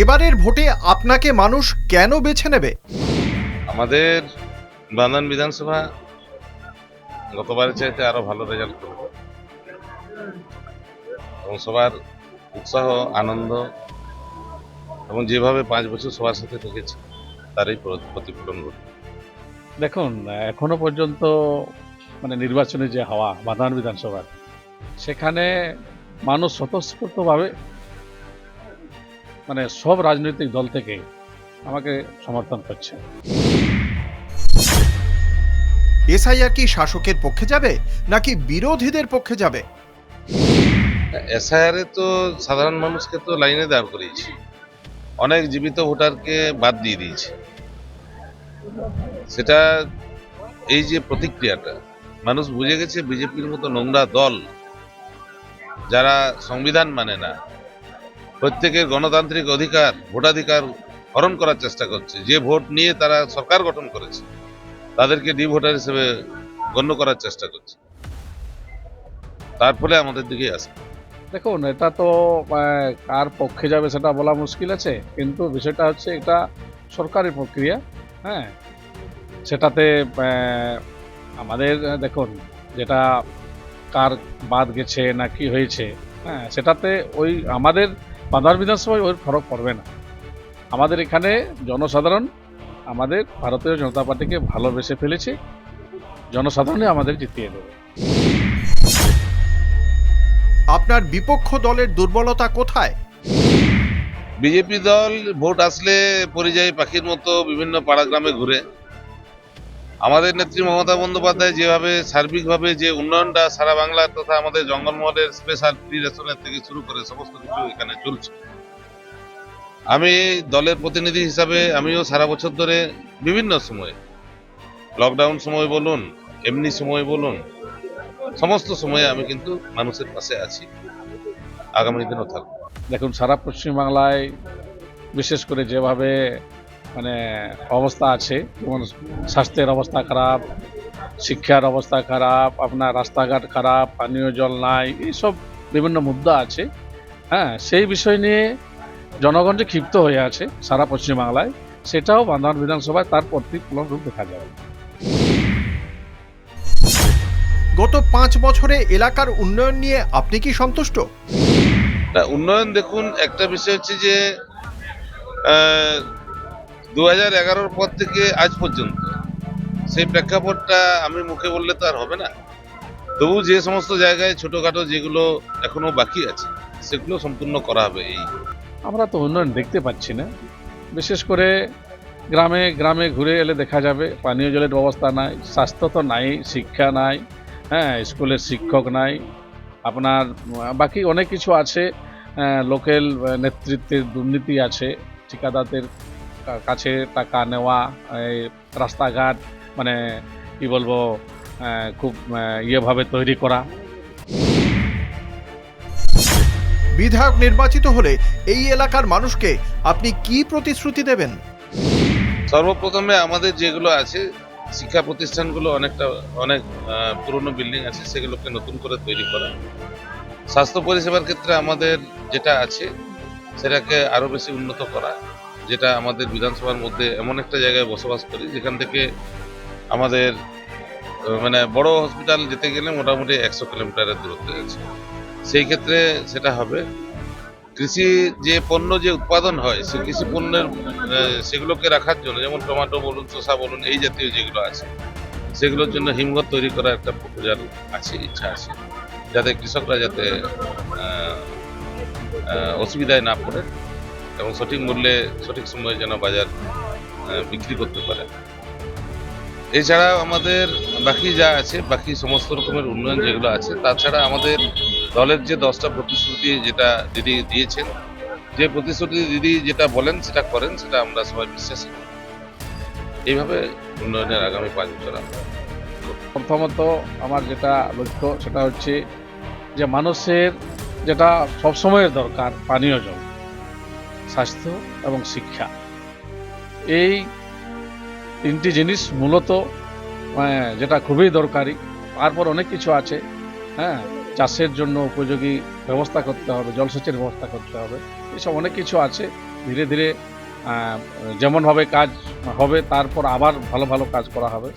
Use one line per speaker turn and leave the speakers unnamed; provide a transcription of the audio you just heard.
এবারের ভোটে আপনাকে মানুষ কেন বেছে নেবে?
আমাদের বান্দান বিধানসভা গতবারের চাইতে আরো ভালো রেজাল্ট করবে এবং সবার উৎসাহ আনন্দ এবং যেভাবে 5 বছর সবার সাথে থেকেছে তারই প্রতিফলন ঘটবে।
দেখুন, এখনো পর্যন্ত নির্বাচনী যে হাওয়া বাঁধান বিধানসভার, সেখানে মানুষ স্বতঃস্ফূর্তভাবে সব রাজনৈতিক দল থেকে আমাকে সমর্থন করছে।
এসআইআর কি শাসকের পক্ষে যাবে নাকি বিরোধীদের পক্ষে যাবে?
এসআইআর তো সাধারণ মানুষকে তো লাইনে দাঁড় করিয়েছে, অনেক জীবিত ভোটারকে বাদ দিয়ে দিয়েছে। সেটা এই যে প্রতিক্রিয়াটা, মানুষ বুঝে গেছে বিজেপির মতো নোংরা দল যারা সংবিধান মানে না, প্রত্যেকের গণতান্ত্রিক অধিকার ভোটাধিকার হরণ করার চেষ্টা করছে, যে ভোট নিয়ে তারা সরকার গঠন করেছে তাদেরকে ডি ভোটার হিসেবে গণ্য করার চেষ্টা করছে, তার ফলে আমাদের দিকে আসে।
দেখুন, এটা তো কার পক্ষে যাবে সেটা বলা মুশকিল আছে, কিন্তু বিষয়টা হচ্ছে এটা সরকারি প্রক্রিয়া। হ্যাঁ, সেটাতে আমাদের দেখুন, যেটা কার বাদ গেছে না কি হয়েছে, হ্যাঁ, সেটাতে ওই আমাদের বাঁধান বিধানসভায় ওই ফরক পড়বে না। আমাদের এখানে জনসাধারণ আমাদের ভারতীয় জনতা পার্টিকে ভালোবেসে ফেলেছে, জনসাধারণই আমাদের জিতিয়ে দেবে।
আপনার বিপক্ষ দলের দুর্বলতা কোথায়?
বিজেপি দল ভোট আসলে পরিযায়ী পাখির মতো বিভিন্ন পাড়া গ্রামে ঘুরে। আমাদের নেত্রী মমতা বন্দ্যোপাধ্যায় যেভাবে সার্বিকভাবে যে উন্নয়নটা সারা বাংলার তথা আমাদের জঙ্গলমহলের স্পেশাল ফ্রি রেশনের থেকে শুরু করে সমস্ত কিছু এখানে চলছে। আমি দলের প্রতিনিধি হিসাবে আমিও সারা বছর ধরে বিভিন্ন সময়ে, লকডাউন সময় বলুন, এমনি সময় বলুন, সমস্ত সময়ে আমি কিন্তু মানুষের পাশে আছি, আগামী দিনও থাকবো।
দেখুন, সারা পশ্চিমবাংলায় বিশেষ করে যেভাবে অবস্থা আছে, যেমন স্বাস্থ্যের অবস্থা খারাপ, শিক্ষার অবস্থা খারাপ, আপনার রাস্তাঘাট খারাপ, পানীয় জল নাই, এইসব বিভিন্ন মুদ্রা আছে। হ্যাঁ, সেই বিষয় নিয়ে জনগণ যে ক্ষিপ্ত হয়ে আছে সারা পশ্চিমবাংলায়, সেটাও বাঁধান বিধানসভায় তার প্রতিফলন রূপ দেখা যাবে।
গত 5 বছরে এলাকার উন্নয়ন নিয়ে আপনি কি সন্তুষ্ট?
উন্নয়ন দেখুন, একটা বিষয় হচ্ছে যে 2011-র পর থেকে আজ পর্যন্ত সেই প্রেক্ষাপটটা আমি মুখে বললে তো আর হবে না। তবু যে সমস্ত জায়গায় ছোটখাটো যেগুলো এখনো বাকি আছে সেগুলো সম্পূর্ণ করা হবে।
আমরা তো উন্নয়ন দেখতে পাচ্ছি না। বিশেষ করে গ্রামে গ্রামে ঘুরে এলে দেখা যাবে পানীয় জলের ব্যবস্থা নাই, স্বাস্থ্য তো নাই, শিক্ষা নাই, হ্যাঁ, স্কুলের শিক্ষক নাই, আপনার বাকি অনেক কিছু আছে। লোকাল নেতৃত্বের দুর্নীতি আছে, ঠিকাদারদের কাছে টাকা নেওয়া, এই রাস্তাঘাট কি বলবো, খুব ইয়েভাবে তৈরি করা।
বিধায়ক নির্বাচিত হলে এই এলাকার মানুষকে আপনি কি প্রতিশ্রুতি দেবেন?
সর্বপ্রথমে আমাদের যেগুলো আছে শিক্ষা প্রতিষ্ঠানগুলো অনেক পুরনো বিল্ডিং আছে, সেগুলোকে নতুন করে তৈরি করা। স্বাস্থ্য পরিষেবার ক্ষেত্রে আমাদের যেটা আছে সেটাকে আরো বেশি উন্নত করা, যেটা আমাদের বিধানসভার মধ্যে এমন একটা জায়গায় বসবাস করি যেখান থেকে আমাদের বড় হসপিটাল যেতে গেলে মোটামুটি 100 কিলোমিটারের দূরত্বে আছে। সেই ক্ষেত্রে সেটা হবে। কৃষি যে পণ্য যে উৎপাদন হয়, সেই কৃষি পণ্যের সেগুলোকে রাখার জন্য, যেমন টমেটো বলুন, শসা বলুন, এই জাতীয় যেগুলো আছে সেগুলোর জন্য হিমঘর তৈরি করার একটা প্রপোজাল আছে, ইচ্ছা আছে, যাতে কৃষকরা যাতে অসুবিধায় না পড়ে এবং সঠিক মূল্যে সঠিক সময়ে যেন বাজার বিক্রি করতে পারে। এছাড়া আমাদের বাকি যা আছে, বাকি সমস্ত রকমের উন্নয়ন যেগুলো আছে, তাছাড়া আমাদের দলের যে 10টা প্রতিশ্রুতি যেটা দিদি দিয়েছেন, যে প্রতিশ্রুতি দিদি যেটা বলেন সেটা করেন, সেটা আমরা সবাই বিশ্বাসী। এইভাবে উন্নয়নের আগামী 5 বছর আমরা।
প্রথমত আমার যেটা লক্ষ্য সেটা হচ্ছে যে মানুষের যেটা সবসময়ের দরকার, পানীয় জল, স্বাস্থ্য এবং শিক্ষা, এই 3টি জিনিস মূলত যেটা খুবই দরকারি। তারপর অনেক কিছু আছে, হ্যাঁ, চাষের জন্য উপযোগী ব্যবস্থা করতে হবে, জলসেচের ব্যবস্থা করতে হবে, এসব অনেক কিছু আছে। ধীরে ধীরে যেমনভাবে কাজ হবে তারপর আবার ভালো ভালো কাজ করা হবে।